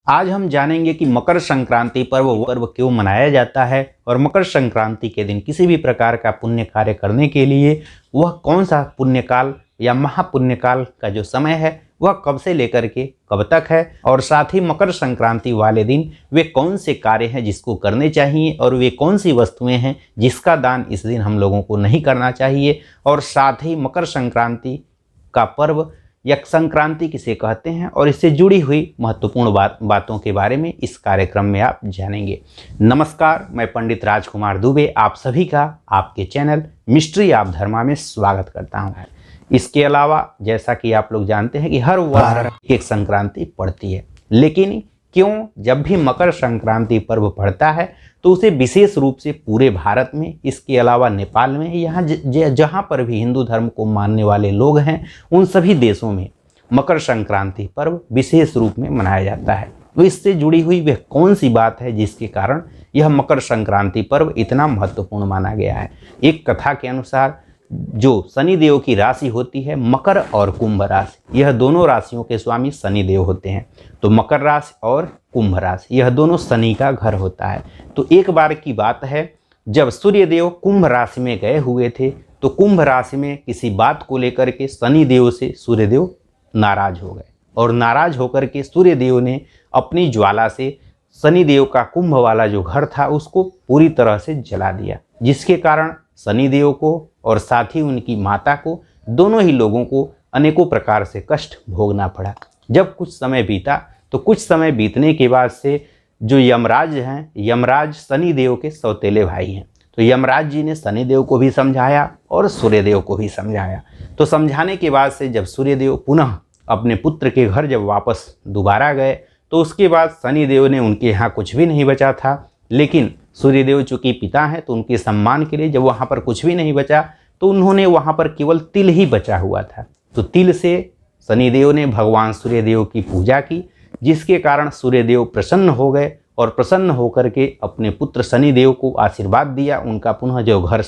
आज हम जानेंगे कि मकर संक्रांति पर्व क्यों मनाया जाता है और मकर संक्रांति के दिन किसी भी प्रकार का पुण्य कार्य करने के लिए वह कौन सा पुण्यकाल या महापुण्यकाल का जो समय है वह कब से लेकर के कब तक है, और साथ ही मकर संक्रांति वाले दिन वे कौन से कार्य हैं जिसको करने चाहिए और वे कौन सी वस्तुएं हैं जिसका दान इस दिन हम लोगों को नहीं करना चाहिए, और साथ ही मकर संक्रांति का पर्व या संक्रांति किसे कहते हैं और इससे जुड़ी हुई महत्वपूर्ण बातों के बारे में इस कार्यक्रम में आप जानेंगे। नमस्कार, मैं पंडित राजकुमार दुबे आप सभी का आपके चैनल मिस्ट्री ऑफ धर्मा में स्वागत करता हूं। इसके अलावा जैसा कि आप लोग जानते हैं कि हर वर्ष एक संक्रांति पड़ती है, लेकिन क्यों जब भी मकर संक्रांति पर्व पड़ता है तो उसे विशेष रूप से पूरे भारत में, इसके अलावा नेपाल में, यहाँ जहाँ पर भी हिंदू धर्म को मानने वाले लोग हैं उन सभी देशों में मकर संक्रांति पर्व विशेष रूप में मनाया जाता है। तो इससे जुड़ी हुई वह कौन सी बात है जिसके कारण यह मकर संक्रांति पर्व इतना महत्वपूर्ण माना गया है। एक कथा के अनुसार जो शनिदेव की राशि होती है मकर और कुंभ राशि, यह दोनों राशियों के स्वामी शनिदेव होते हैं। तो मकर राशि और कुंभ राशि यह दोनों शनि का घर होता है। तो एक बार की बात है, जब सूर्यदेव कुंभ राशि में गए हुए थे तो कुंभ राशि में किसी बात को लेकर के शनिदेव से सूर्यदेव नाराज हो गए, और नाराज होकर के सूर्यदेव ने अपनी ज्वाला से शनिदेव का कुंभ वाला जो घर था उसको पूरी तरह से जला दिया, जिसके कारण शनिदेव को और साथ ही उनकी माता को, दोनों ही लोगों को अनेकों प्रकार से कष्ट भोगना पड़ा। जब कुछ समय बीता तो कुछ समय बीतने के बाद से जो यमराज हैं, यमराज शनिदेव के सौतेले भाई हैं, तो यमराज जी ने शनिदेव को भी समझाया और सूर्यदेव को भी समझाया। तो समझाने के बाद से जब सूर्यदेव पुनः अपने पुत्र के घर जब वापस दोबारा गए तो उसके बाद शनिदेव ने, उनके यहाँ कुछ भी नहीं बचा था, लेकिन सूर्यदेव चूँकि पिता हैं तो उनके सम्मान के लिए जब वहाँ पर कुछ भी नहीं बचा तो उन्होंने वहाँ पर केवल तिल ही बचा हुआ था। तो तिल से शनिदेव ने भगवान सूर्यदेव की पूजा की, जिसके कारण सूर्यदेव प्रसन्न हो गए और प्रसन्न होकर के अपने पुत्र शनिदेव को आशीर्वाद दिया। उनका पुनः जो घर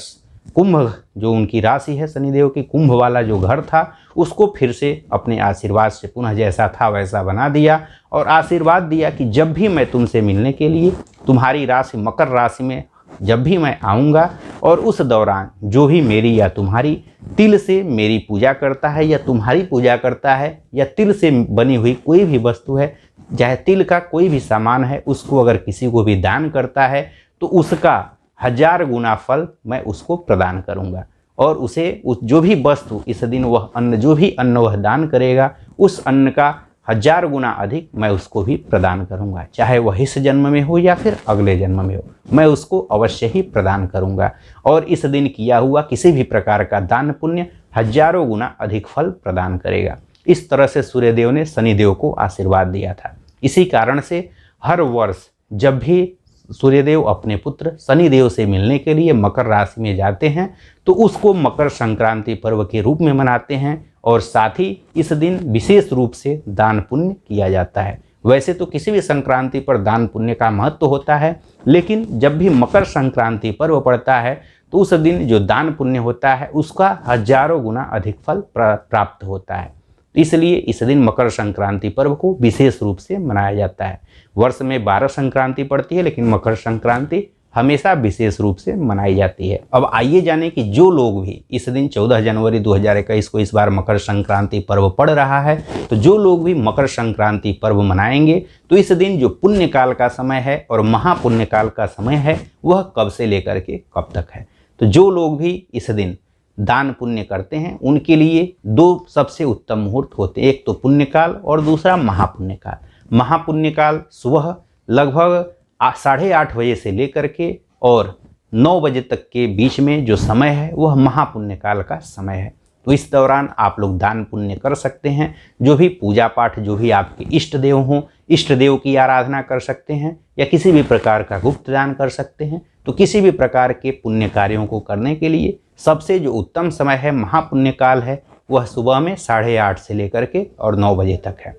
कुंभ, जो उनकी राशि है शनिदेव की, कुंभ वाला जो घर था उसको फिर से अपने आशीर्वाद से पुनः जैसा था वैसा बना दिया, और आशीर्वाद दिया कि जब भी मैं तुमसे मिलने के लिए तुम्हारी राशि मकर राशि में जब भी मैं आऊँगा और उस दौरान जो भी मेरी या तुम्हारी तिल से मेरी पूजा करता है या तुम्हारी पूजा करता है या तिल से बनी हुई कोई भी वस्तु है, चाहे तिल का कोई भी सामान है, उसको अगर किसी को भी दान करता है तो उसका 1000 गुना फल मैं उसको प्रदान करूंगा, और उसे उस जो भी वस्तु इस दिन वह अन्न, जो भी अन्न वह दान करेगा उस अन्न का 1000 गुना अधिक मैं उसको भी प्रदान करूंगा, चाहे वह इस जन्म में हो या फिर अगले जन्म में हो, मैं उसको अवश्य ही प्रदान करूंगा। और इस दिन किया हुआ किसी भी प्रकार का दान पुण्य 1000 गुना अधिक फल प्रदान करेगा। इस तरह से सूर्यदेव ने शनिदेव को आशीर्वाद दिया था। इसी कारण से हर वर्ष जब भी सूर्यदेव अपने पुत्र शनिदेव से मिलने के लिए मकर राशि में जाते हैं तो उसको मकर संक्रांति पर्व के रूप में मनाते हैं, और साथ ही इस दिन विशेष रूप से दान पुण्य किया जाता है। वैसे तो किसी भी संक्रांति पर दान पुण्य का महत्व होता है, लेकिन जब भी मकर संक्रांति पर्व पड़ता है तो उस दिन जो दान पुण्य होता है उसका 1000 गुना अधिक फल प्राप्त होता है। इसलिए इस दिन मकर संक्रांति पर्व को विशेष रूप से मनाया जाता है। वर्ष में 12 संक्रांति पड़ती है, लेकिन मकर संक्रांति हमेशा विशेष रूप से मनाई जाती है। अब आइए जानें कि जो लोग भी इस दिन 14 जनवरी 2021 को इस बार मकर संक्रांति पर्व पड़ रहा है, तो जो लोग भी मकर संक्रांति पर्व मनाएंगे तो इस दिन जो पुण्यकाल का समय है और महापुण्यकाल का समय है वह कब से लेकर के कब तक है। तो जो लोग भी इस दिन दान पुण्य करते हैं उनके लिए 2 सबसे उत्तम मुहूर्त होते हैं, एक तो पुण्यकाल और दूसरा महापुण्यकाल। महापुण्यकाल सुबह लगभग 8:30 बजे से लेकर के और 9 बजे तक के बीच में जो समय है वह महापुण्यकाल का समय है। तो इस दौरान आप लोग दान पुण्य कर सकते हैं, जो भी पूजा पाठ, जो भी आपके इष्ट देव हों, इष्ट देव की आराधना कर सकते हैं या किसी भी प्रकार का गुप्त दान कर सकते हैं। तो किसी भी प्रकार के पुण्य कार्यों को करने के लिए सबसे जो उत्तम समय है महापुण्यकाल है वह सुबह में 8:30 से लेकर के और 9 बजे तक है।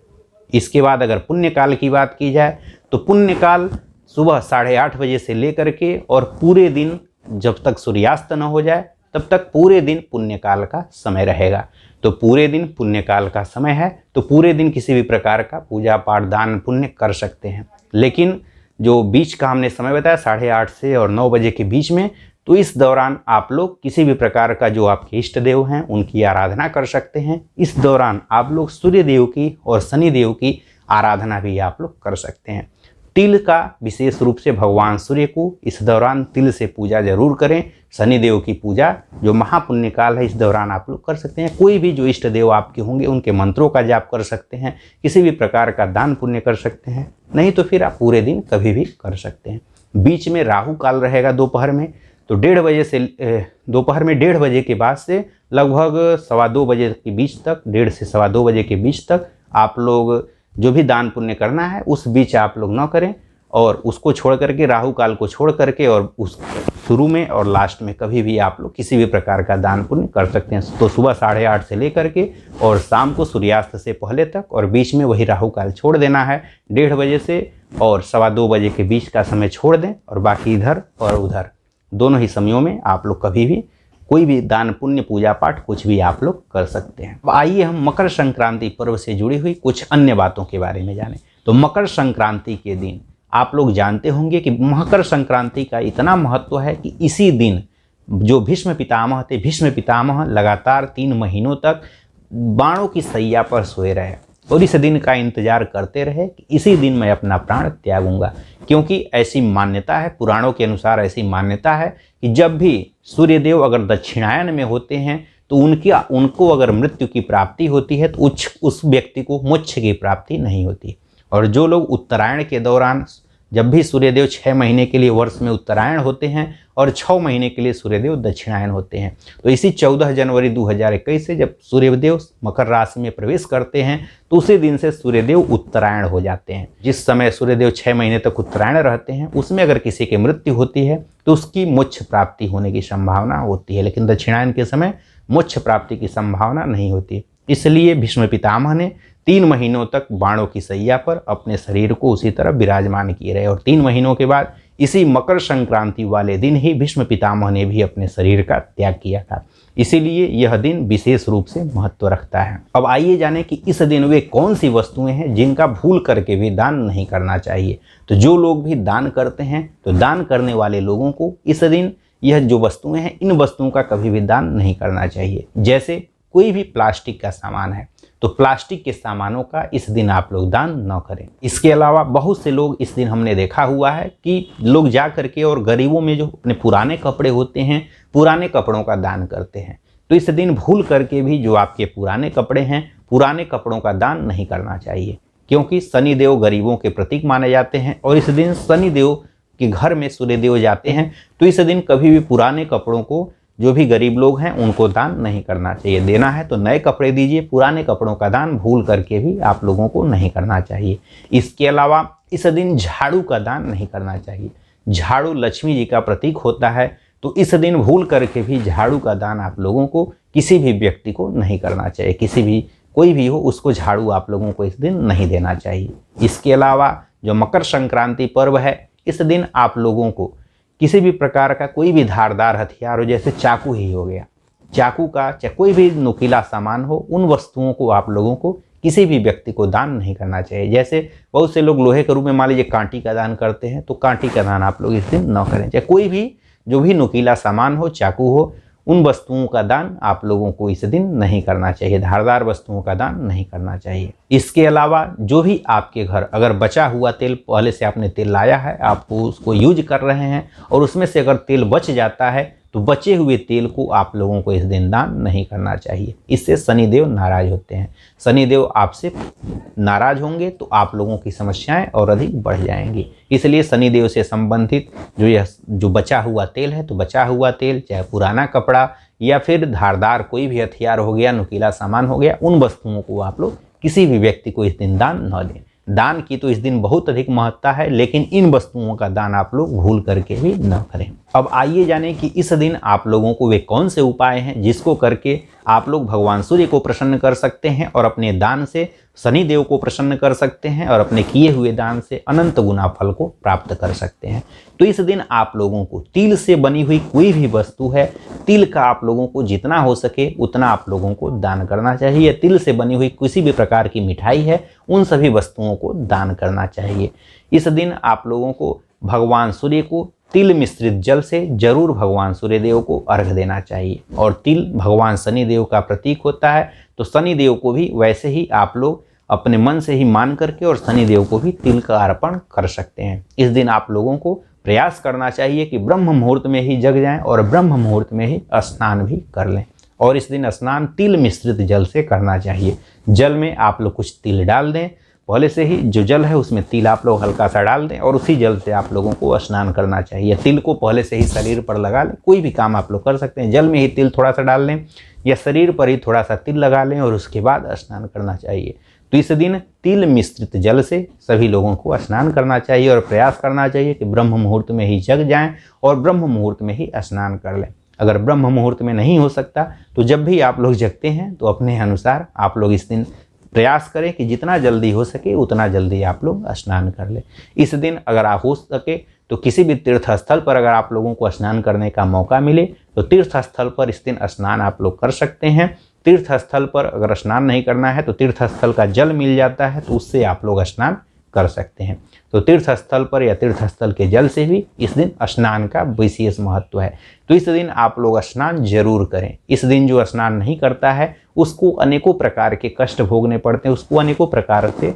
इसके बाद अगर पुण्यकाल की बात की जाए तो पुण्यकाल सुबह 8:30 बजे से लेकर के और पूरे दिन जब तक सूर्यास्त न हो जाए तब तक पूरे दिन पुण्यकाल का समय रहेगा। तो पूरे दिन पुण्यकाल का समय है, तो पूरे दिन किसी भी प्रकार का पूजा पाठ दान पुण्य कर सकते हैं। लेकिन जो बीच का हमने समय बताया 8:30 से और 9 बजे के बीच में, तो इस दौरान आप लोग किसी भी प्रकार का जो आपके इष्ट देव हैं उनकी आराधना कर सकते हैं। इस दौरान आप लोग सूर्य देव की और शनि देव की आराधना भी आप लोग कर सकते हैं। तिल का विशेष रूप से भगवान सूर्य को इस दौरान तिल से पूजा जरूर करें। शनि देव की पूजा जो महापुण्य काल है इस दौरान आप लोग कर सकते हैं। कोई भी जो इष्ट देव आपके होंगे उनके मंत्रों का जाप कर सकते हैं, किसी भी प्रकार का दान पुण्य कर सकते हैं, नहीं तो फिर आप पूरे दिन कभी भी कर सकते हैं। बीच में राहु काल रहेगा दोपहर में, तो 1:30 बजे से दोपहर में 1:30 बजे के बाद से लगभग 2:15 बजे के बीच तक, 1:30 से 2:15 बजे के बीच तक आप लोग जो भी दान पुण्य करना है उस बीच आप लोग न करें, और उसको छोड़ करके, राहु काल को छोड़ करके और उस शुरू में और लास्ट में कभी भी आप लोग किसी भी प्रकार का दान पुण्य कर सकते हैं। तो सुबह 8:30 से लेकर के और शाम को सूर्यास्त से पहले तक, और बीच में वही राहु काल छोड़ देना है 1:30 बजे से और 2:15 बजे के बीच का समय छोड़ दें, और बाकी इधर और उधर दोनों ही समयों में आप लोग कभी भी कोई भी दान पुण्य पूजा पाठ कुछ भी आप लोग कर सकते हैं। अब आइए हम मकर संक्रांति पर्व से जुड़ी हुई कुछ अन्य बातों के बारे में जानें। तो मकर संक्रांति के दिन आप लोग जानते होंगे कि मकर संक्रांति का इतना महत्व है कि इसी दिन जो भीष्म पितामह थे, भीष्म पितामह लगातार 3 महीनों तक बाणों की सैया पर सोए रहे और इस दिन का इंतजार करते रहे कि इसी दिन मैं अपना प्राण त्यागूंगा। क्योंकि ऐसी मान्यता है, पुराणों के अनुसार ऐसी मान्यता है कि जब भी सूर्यदेव अगर दक्षिणायन में होते हैं तो उनको अगर मृत्यु की प्राप्ति होती है तो उस व्यक्ति को मोक्ष की प्राप्ति नहीं होती। और जो लोग उत्तरायण के दौरान, जब भी सूर्यदेव 6 महीने के लिए वर्ष में उत्तरायण होते हैं और 6 महीने के लिए सूर्यदेव दक्षिणायन होते हैं, तो इसी 14 जनवरी 2021 से जब सूर्यदेव मकर राशि में प्रवेश करते हैं तो उसी दिन से सूर्यदेव उत्तरायण हो जाते हैं। जिस समय सूर्यदेव 6 महीने तक उत्तरायण रहते हैं उसमें अगर किसी की मृत्यु होती है तो उसकी मोक्ष प्राप्ति होने की संभावना होती है, लेकिन दक्षिणायन के समय मोक्ष प्राप्ति की संभावना नहीं होती। इसलिए भीष्म पितामह ने 3 महीनों तक बाणों की सैया पर अपने शरीर को उसी तरह विराजमान किए रहे, और 3 महीनों के बाद इसी मकर संक्रांति वाले दिन ही भीष्म पितामह ने भी अपने शरीर का त्याग किया था। इसीलिए यह दिन विशेष रूप से महत्व रखता है। अब आइए जानें कि इस दिन वे कौन सी वस्तुएं हैं जिनका भूल करके भी दान नहीं करना चाहिए। तो जो लोग भी दान करते हैं तो दान करने वाले लोगों को इस दिन यह जो वस्तुएं हैं इन वस्तुओं का कभी भी दान नहीं करना चाहिए। जैसे कोई भी प्लास्टिक का सामान है तो प्लास्टिक के सामानों का इस दिन आप लोग दान न करें। इसके अलावा बहुत से लोग इस दिन हमने देखा हुआ है कि लोग जा करके और गरीबों में जो अपने पुराने कपड़े होते हैं पुराने कपड़ों का दान करते हैं। तो इस दिन भूल करके भी जो आपके पुराने कपड़े हैं पुराने कपड़ों का दान नहीं करना चाहिए, क्योंकि शनिदेव गरीबों के प्रतीक माने जाते हैं और इस दिन शनिदेव के घर में सूर्यदेव जाते हैं। तो इस दिन कभी भी पुराने कपड़ों को जो भी गरीब लोग हैं उनको दान नहीं करना चाहिए। देना है तो नए कपड़े दीजिए, पुराने कपड़ों का दान भूल करके भी आप लोगों को नहीं करना चाहिए। इसके अलावा इस दिन झाड़ू का दान नहीं करना चाहिए। झाड़ू लक्ष्मी जी का प्रतीक होता है, तो इस दिन भूल करके भी झाड़ू का दान आप लोगों को किसी भी व्यक्ति को नहीं करना चाहिए। किसी भी कोई भी हो उसको झाड़ू आप लोगों को इस दिन नहीं देना चाहिए। इसके अलावा जो मकर संक्रांति पर्व है इस दिन आप लोगों को किसी भी प्रकार का कोई भी धारदार हथियार हो, जैसे चाकू ही हो गया, चाकू का चाहे कोई भी नुकीला सामान हो, उन वस्तुओं को आप लोगों को किसी भी व्यक्ति को दान नहीं करना चाहिए। जैसे बहुत से लोग लोहे के रूप में मान लीजिए कांटी का दान करते हैं, तो कांटी का दान आप लोग इस दिन न करें। चाहे कोई भी जो भी नुकीला सामान हो, चाकू हो, उन वस्तुओं का दान आप लोगों को इस दिन नहीं करना चाहिए। धारदार वस्तुओं का दान नहीं करना चाहिए। इसके अलावा जो भी आपके घर अगर बचा हुआ तेल, पहले से आपने तेल लाया है, आपको उसको यूज कर रहे हैं और उसमें से अगर तेल बच जाता है तो बचे हुए तेल को आप लोगों को इस दिन दान नहीं करना चाहिए। इससे शनिदेव नाराज होते हैं। शनिदेव आपसे नाराज होंगे तो आप लोगों की समस्याएं और अधिक बढ़ जाएंगी। इसलिए शनिदेव से संबंधित जो बचा हुआ तेल है, तो बचा हुआ तेल चाहे पुराना कपड़ा या फिर धारदार कोई भी हथियार हो गया, नुकीला सामान हो गया, उन वस्तुओं को आप लोग किसी भी व्यक्ति को इस दिन दान न दें। दान की तो इस दिन बहुत अधिक महत्ता है, लेकिन इन वस्तुओं का दान आप लोग भूल करके भी न करें। अब आइए जानें कि इस दिन आप लोगों को वे कौन से उपाय हैं जिसको करके आप लोग भगवान सूर्य को प्रसन्न कर सकते हैं और अपने दान से शनि देव को प्रसन्न कर सकते हैं और अपने किए हुए दान से अनंत गुना फल को प्राप्त कर सकते हैं। तो इस दिन आप लोगों को तिल से बनी हुई कोई भी वस्तु है, तिल का आप लोगों को जितना हो सके उतना आप लोगों को दान करना चाहिए। तिल से बनी हुई किसी भी प्रकार की मिठाई है, उन सभी वस्तुओं को दान करना चाहिए। इस दिन आप लोगों को भगवान सूर्य को तिल मिश्रित जल से जरूर भगवान सूर्य देव को अर्घ देना चाहिए। और तिल भगवान शनि देव का प्रतीक होता है, तो शनि देव को भी वैसे ही आप लोग अपने मन से ही मान करके और शनि देव को भी तिल का अर्पण कर सकते हैं। इस दिन आप लोगों को प्रयास करना चाहिए कि ब्रह्म मुहूर्त में ही जग जाएं और ब्रह्म मुहूर्त में ही स्नान भी कर लें। और इस दिन स्नान तिल मिश्रित जल से करना चाहिए। जल में आप लोग कुछ तिल डाल दें, पहले से ही जो जल है उसमें तिल आप लोग हल्का सा डाल दें और उसी जल से आप लोगों को स्नान करना चाहिए। तिल को पहले से ही शरीर पर लगा लें, कोई भी काम आप लोग कर सकते हैं। जल में ही तिल थोड़ा सा डाल लें या शरीर पर ही थोड़ा सा तिल लगा लें और उसके बाद स्नान करना चाहिए। तो इस दिन तिल मिश्रित जल से सभी लोगों को स्नान करना चाहिए और प्रयास करना चाहिए कि ब्रह्म मुहूर्त में ही जग जाएं और ब्रह्म मुहूर्त में ही स्नान कर लें। अगर ब्रह्म मुहूर्त में नहीं हो सकता तो जब भी आप लोग जगते हैं तो अपने अनुसार आप लोग इस दिन प्रयास करें कि जितना जल्दी हो सके उतना जल्दी आप लोग स्नान कर लें। इस दिन अगर आप हो सके तो किसी भी तीर्थ स्थल पर अगर आप लोगों को स्नान करने का मौका मिले तो तीर्थ स्थल पर इस दिन स्नान आप लोग कर सकते हैं। तीर्थ स्थल पर अगर स्नान नहीं करना है तो तीर्थ स्थल का जल मिल जाता है तो उससे आप लोग स्नान कर सकते हैं। तो तीर्थ स्थल पर या तीर्थ स्थल के जल से भी इस दिन स्नान का विशेष महत्व है। तो इस दिन आप लोग स्नान जरूर करें। इस दिन जो स्नान नहीं करता है उसको अनेकों प्रकार के कष्ट भोगने पड़ते हैं, उसको अनेकों प्रकार से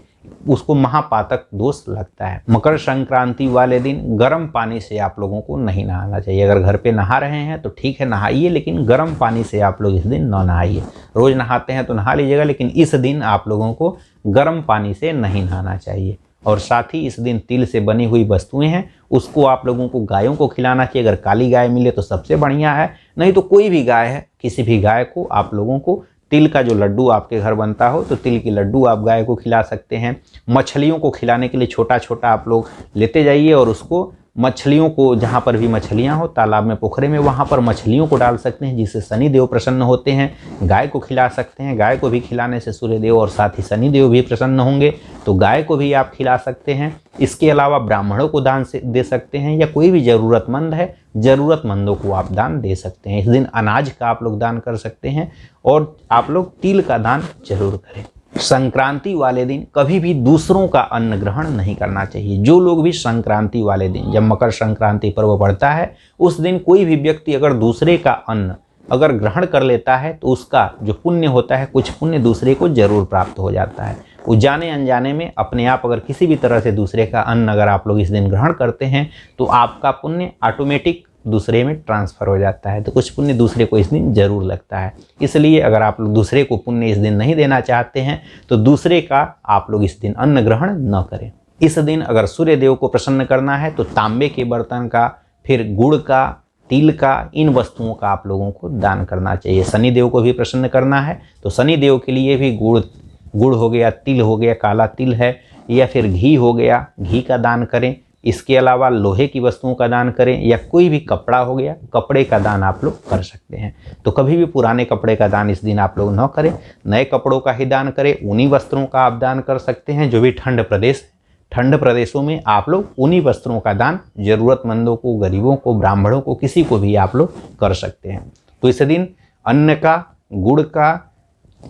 उसको महापातक दोष लगता है। मकर संक्रांति वाले दिन गर्म पानी से आप लोगों को नहीं नहाना चाहिए। अगर घर पे नहा रहे हैं तो ठीक है नहाइए, लेकिन गर्म पानी से आप लोग इस दिन न नहाइए। रोज नहाते हैं तो नहा लीजिएगा, लेकिन इस दिन आप लोगों को गर्म पानी से नहीं नहाना चाहिए। और साथ ही इस दिन तिल से बनी हुई वस्तुएं हैं उसको आप लोगों को गायों को खिलाना चाहिए। अगर काली गाय मिले तो सबसे बढ़िया है, नहीं तो कोई भी गाय है, किसी भी गाय को आप लोगों को तिल का जो लड्डू आपके घर बनता हो तो तिल की लड्डू आप गाय को खिला सकते हैं। मछलियों को खिलाने के लिए छोटा छोटा आप लोग लेते जाइए और उसको मछलियों को जहाँ पर भी मछलियाँ हो तालाब में पोखरे में वहाँ पर मछलियों को डाल सकते हैं, जिससे शनि देव प्रसन्न होते हैं। गाय को खिला सकते हैं, गाय को भी खिलाने से सूर्य देव और साथ ही शनि देव भी प्रसन्न होंगे, तो गाय को भी आप खिला सकते हैं। इसके अलावा ब्राह्मणों को दान से दे सकते हैं या कोई भी ज़रूरतमंद है ज़रूरतमंदों को आप दान दे सकते हैं। इस दिन अनाज का आप लोग दान कर सकते हैं और आप लोग तिल का दान जरूर करें। संक्रांति वाले दिन कभी भी दूसरों का अन्न ग्रहण नहीं करना चाहिए। जो लोग भी संक्रांति वाले दिन जब मकर संक्रांति पर्व पड़ता है उस दिन कोई भी व्यक्ति अगर दूसरे का अन्न अगर ग्रहण कर लेता है तो उसका जो पुण्य होता है कुछ पुण्य दूसरे को जरूर प्राप्त हो जाता है। वो जाने अनजाने में अपने आप अगर किसी भी तरह से दूसरे का अन्न अगर आप लोग इस दिन ग्रहण करते हैं तो आपका पुण्य ऑटोमेटिक दूसरे में ट्रांसफ़र हो जाता है। तो कुछ पुण्य दूसरे को इस दिन जरूर लगता है। इसलिए अगर आप लोग दूसरे को पुण्य इस दिन नहीं देना चाहते हैं तो दूसरे का आप लोग इस दिन अन्न ग्रहण न करें। इस दिन अगर सूर्य देव को प्रसन्न करना है तो तांबे के बर्तन का, फिर गुड़ का, तिल का, इन वस्तुओं का आप लोगों को दान करना चाहिए। शनि देव को भी प्रसन्न करना है तो शनि देव के लिए भी गुड़ हो गया, तिल हो गया, काला तिल है, या फिर घी हो गया, घी का दान करें। इसके अलावा लोहे की वस्तुओं का दान करें या कोई भी कपड़ा हो गया, कपड़े का दान आप लोग कर सकते हैं। तो कभी भी पुराने कपड़े का दान इस दिन आप लोग न करें, नए कपड़ों का ही दान करें। ऊनी वस्त्रों का आप दान कर सकते हैं। जो भी ठंड प्रदेशों में आप लोग ऊनी वस्त्रों का दान ज़रूरतमंदों को, गरीबों को, ब्राह्मणों को, किसी को भी आप लोग कर सकते हैं। तो इस दिन अन्न का, गुड़ का,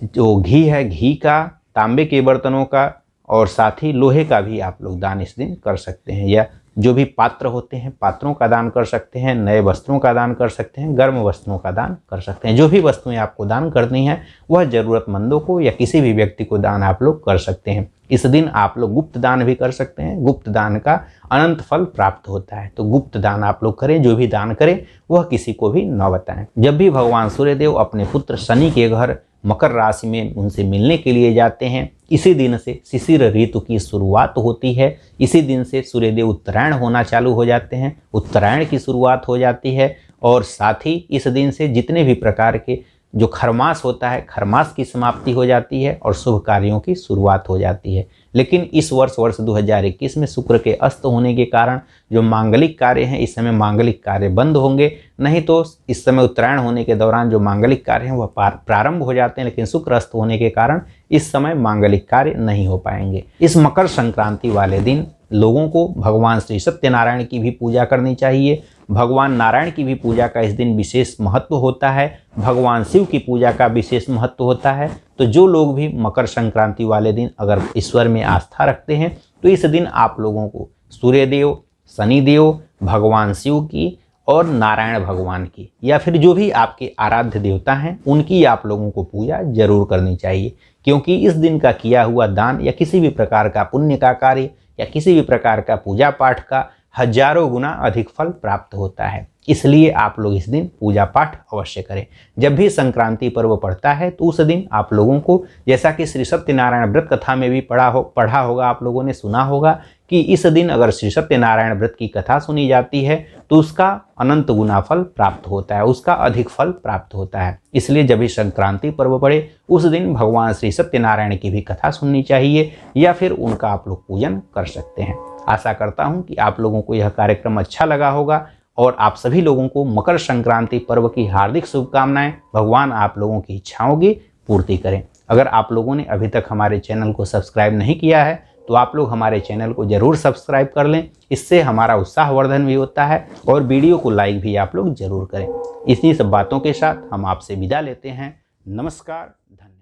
जो घी है घी का, तांबे के बर्तनों का और साथ ही लोहे का भी आप लोग दान इस दिन कर सकते हैं। या जो भी पात्र होते हैं पात्रों का दान कर सकते हैं, नए वस्त्रों का दान कर सकते हैं, गर्म वस्त्रों का दान कर सकते हैं। जो भी वस्तुएं आपको दान करनी है वह ज़रूरतमंदों को या किसी भी व्यक्ति को दान आप लोग कर सकते हैं। इस दिन आप लोग गुप्त दान भी कर सकते हैं। गुप्त दान का अनंत फल प्राप्त होता है। तो गुप्त दान आप लोग करें, जो भी दान करें वह किसी को भी न बताएं। जब भी भगवान सूर्यदेव अपने पुत्र शनि के घर मकर राशि में उनसे मिलने के लिए जाते हैं, इसी दिन से शिशिर ऋतु की शुरुआत होती है। इसी दिन से सूर्यदेव उत्तरायण होना चालू हो जाते हैं, उत्तरायण की शुरुआत हो जाती है। और साथ ही इस दिन से जितने भी प्रकार के जो खरमास होता है, खरमास की समाप्ति हो जाती है और शुभ कार्यों की शुरुआत हो जाती है। लेकिन इस वर्ष 2021 में शुक्र के अस्त होने के कारण जो मांगलिक कार्य हैं, इस समय मांगलिक कार्य बंद होंगे। नहीं तो इस समय उत्तरायण होने के दौरान जो मांगलिक कार्य हैं वह प्रारंभ हो जाते हैं, लेकिन शुक्र अस्त होने के कारण इस समय मांगलिक कार्य नहीं हो पाएंगे। इस मकर संक्रांति वाले दिन लोगों को भगवान श्री सत्यनारायण की भी पूजा करनी चाहिए। भगवान नारायण की भी पूजा का इस दिन विशेष महत्व होता है। भगवान शिव की पूजा का विशेष महत्व होता है। तो जो लोग भी मकर संक्रांति वाले दिन अगर ईश्वर में आस्था रखते हैं तो इस दिन आप लोगों को सूर्यदेव, शनिदेव, भगवान शिव की और नारायण भगवान की या फिर जो भी आपके आराध्य देवता हैं उनकी आप लोगों को पूजा जरूर करनी चाहिए, क्योंकि इस दिन का किया हुआ दान या किसी भी प्रकार का पुण्य का कार्य या किसी भी प्रकार का पूजा पाठ का हजारों गुना अधिक फल प्राप्त होता है। इसलिए आप लोग इस दिन पूजा पाठ अवश्य करें। जब भी संक्रांति पर्व पड़ता है तो उस दिन आप लोगों को, जैसा कि श्री सत्यनारायण व्रत कथा में भी पढ़ा होगा, आप लोगों ने सुना होगा कि इस दिन अगर श्री सत्यनारायण व्रत की कथा सुनी जाती है तो उसका अनंत गुना फल प्राप्त होता है, उसका अधिक फल प्राप्त होता है। इसलिए जब भी संक्रांति पर्व पड़े उस दिन भगवान श्री सत्यनारायण की भी कथा सुननी चाहिए या फिर उनका आप लोग पूजन कर सकते हैं। आशा करता हूं कि आप लोगों को यह कार्यक्रम अच्छा लगा होगा और आप सभी लोगों को मकर संक्रांति पर्व की हार्दिक शुभकामनाएं। भगवान आप लोगों की इच्छाओं की पूर्ति करें। अगर आप लोगों ने अभी तक हमारे चैनल को सब्सक्राइब नहीं किया है तो आप लोग हमारे चैनल को जरूर सब्सक्राइब कर लें। इससे हमारा उत्साहवर्धन भी होता है और वीडियो को लाइक भी आप लोग जरूर करें। इन्हीं सब बातों के साथ हम आपसे विदा लेते हैं। नमस्कार, धन्यवाद।